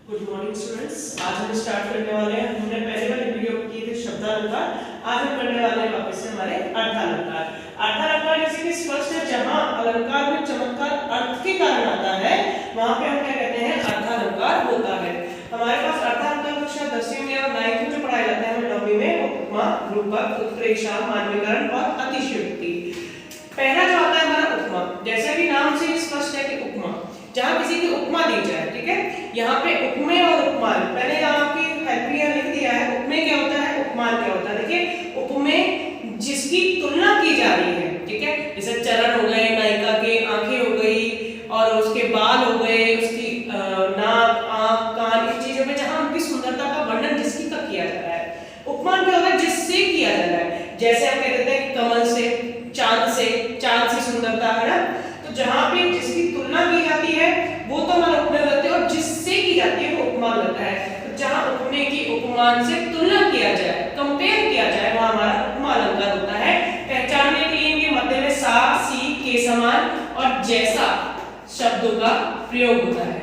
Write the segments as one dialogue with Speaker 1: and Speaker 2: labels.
Speaker 1: Good morning students. आज हम start करने वाले हैं, हमने पहले वाली वीडियो की थी शब्दालंकार। आज हम करने वाले हैं वापस से हमारे अर्थालंकार। अर्थालंकार जैसे कि स्पष्ट है, जहां अलंकार में चमत्कार अर्थ के कारण आता है वहां पे हम क्या कहते हैं, अर्थालंकार होता है। हमारे पास अर्थालंकार कक्षा 10वीं में और 9वीं में पढ़ाए जाते हैं, 9वीं में उपमा, रूपक, उत्प्रेक्षा, मानवीकरण और अतिशयोक्ति। पहला जो आता है हमारा उपमा, जैसे कि नाम से स्पष्ट है कि उपमा, जहां किसी की उपमा दी जाए, ठीक है। यहाँ पे उपमेय और उपमान, मैंने आपकी हेल्प में लिख दिया है। उपमेय क्या होता है, उपमान क्या होता है। देखिए, उपमेय जिसकी तुलना की जा रही है, ठीक है, जैसे चरण हो गए, नायिका के आंखें हो गई और उसके बाल हो गए, उसकी नाक, आंख, कान, इन चीजों में जहां उनकी सुंदरता का वर्णन जिसकी का किया जा रहा है। उपमान क्या होता है, जिससे किया जा रहा है। जैसे हम कह देते हैं कमल से, चांद से सुंदरता है ना। तो जहां पे जिसकी तुलना की जाती है वो तो हमारा उपमेय होता है, और जिससे की जाती है वो उपमान होता है। तो जहां उपमेय की उपमान से तुलना किया जाए, कंपेयर किया जाए, वहां हमारा उपमा अलंकार होता है। पहचानने के लिए इनके मध्य में सा, सी के समान और जैसा शब्दों का प्रयोग होता है।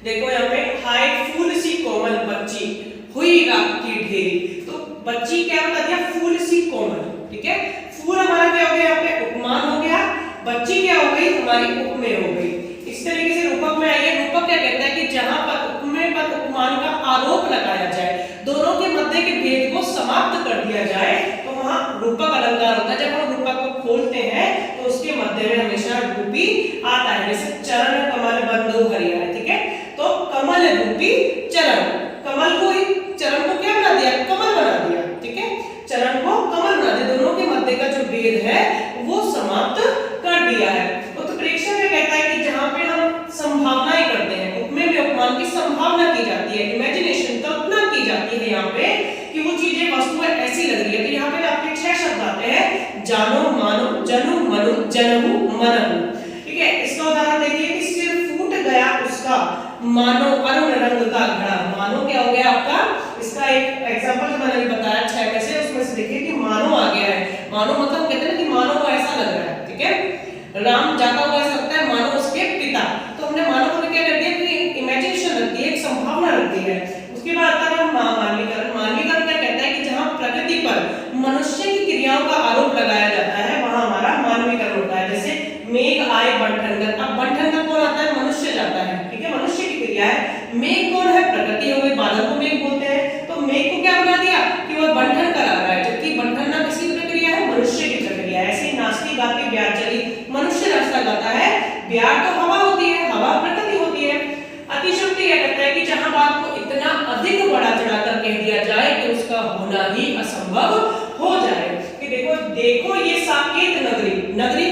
Speaker 1: देखो यहाँ पे, हाय फूल सी कोमल बच्ची हुई रात की ढेरी। तो बच्ची क्या बता दिया, फूल सी कोमल, ठीक है। फूल हमारा क्या हो गया, यहाँ पे उपमान हो गया, बच्ची क्या हो गई, हमारी उपमेय हो गई। इस तरीके से रूपक में आइए। रूपक क्या कहता है कि जहां पर उपमेय पर उपमान का आरोप लगाया जाए, दोनों के मध्य के भेद को समाप्त कर दिया जाए, तो वहां रूपक अलंकार होता है। जब हम रूपक को खोलते हैं तो उसके मध्य में हमेशा रूपी आता है। जैसे चरण कमल बंधु हरिया, ठीक है। तो कमल रूपी चरण, कमल को चरण को क्या बना दिया, कमल बना दिया, ठीक है। चरण को कमल बना दिया, दोनों के मध्य का जो भेद है वो समाप्त कर दिया है। उत्प्रेक्षा में कहता है कि जहां पे हम संभावनाएं करते हैं, उपमेय में उपमान की संभावना की जाती है, इमेजिनेशन, कल्पना की जाती है यहाँ पे कि वो चीजें, वस्तुएं ऐसी लग रही है। तो यहाँ पे आपके 6 शब्द आते हैं, जानो, मानो, जनु, मनु, जनहु, मनहु, ठीक है। इसका उदाहरण देखिए कि सिर फूट गया उसका, मानो अरुण रंग का घड़ा। मानो क्या हो गया आपका, इसका एक एग्जांपल मैंने बताया 6 में से, उसमें से देखिए कि मानो आ गया है। मानो मतलब कहते हैं कि मानो को ऐसा लग रहा है, ठीक है। राम जाता हुआ ऐसा लगता है मानो उसके पिता। तो हमने मानो को क्या कर दिया कि इमेजिनेशन रख दी है, एक संभावना रख दी है। उसके बाद आता है मानवीकरण। मानवीकरण क्या कहता है कि जहां प्रकृति पर मनुष्य की क्रियाओं का आरोप लगाया जाता है, वहां हमारा मानवीकरण होता है। जैसे मेघ आए बंठन, अब बंठन का कौन आता है, मनुष्य जाता है, ठीक है, मनुष्य की क्रिया है। मेघ कौन है, प्रकृति हो गई, बादल को मेघ बोलते हैं। तो मेघ को क्या बना दिया कि वह बंठन करा रहा है, जबकि बंठन ना किसकी प्रक्रिया है, मनुष्य की प्रक्रिया है। ऐसे नाचती गाती ब्यार चली, मनुष्य रास्ता गाता है, ब्यार तो हवा होती है, हवा प्रकृति होती है। अतिशयोक्ति क्या कहता है कि जहां बात को इतना अधिक बढ़ा चढ़ाकर कह दिया जाए कि उसका होना ही असंभव हो जाए। कि देखो देखो ये साकेत नगरी, नगरी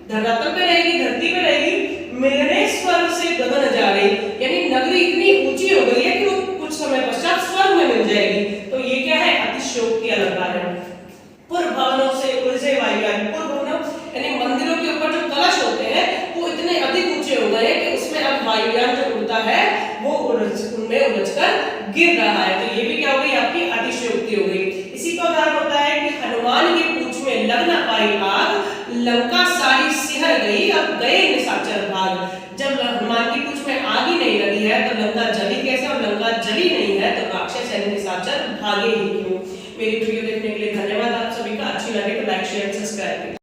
Speaker 1: धरातल पे रहेगी, धरती पे रहेगी, मिलने स्वर्ग से गगन जा रही, यानी नगरी इतनी ऊंची हो गई है कि वो कुछ समय पश्चात स्वर्ग में मिल जाएगी। तो ये क्या है, अतिशयोक्ति अलंकार है। पूर्व भवनों से उलझे वायुयान, पूर्व भवनों यानी मंदिरों के ऊपर जो कलश होते हैं वो इतने अधिक ऊंचे हो गए कि उसमें अब वायुयान जो उड़ता है वो उनमें उलझकर गिर रहा है। तो ये भी क्या हो गई, आपकी अतिशयोक्ति हो गई। इसी का उदाहरण होता है कि हनुमान की पूंछ में लग न पाई आग, लंका सारी सिहर गई, अब गए निशाचर भाग। जब हनुमान की पूंछ में आग ही नहीं लगी है तो लंका जली कैसे, और लंका जली नहीं है तो राक्षस यानी निशाचर भागे ही क्यों। मेरी वीडियो देखने के लिए धन्यवाद आप सभी का। अच्छी लगे तो लाइक शेयर सब्सक्राइब।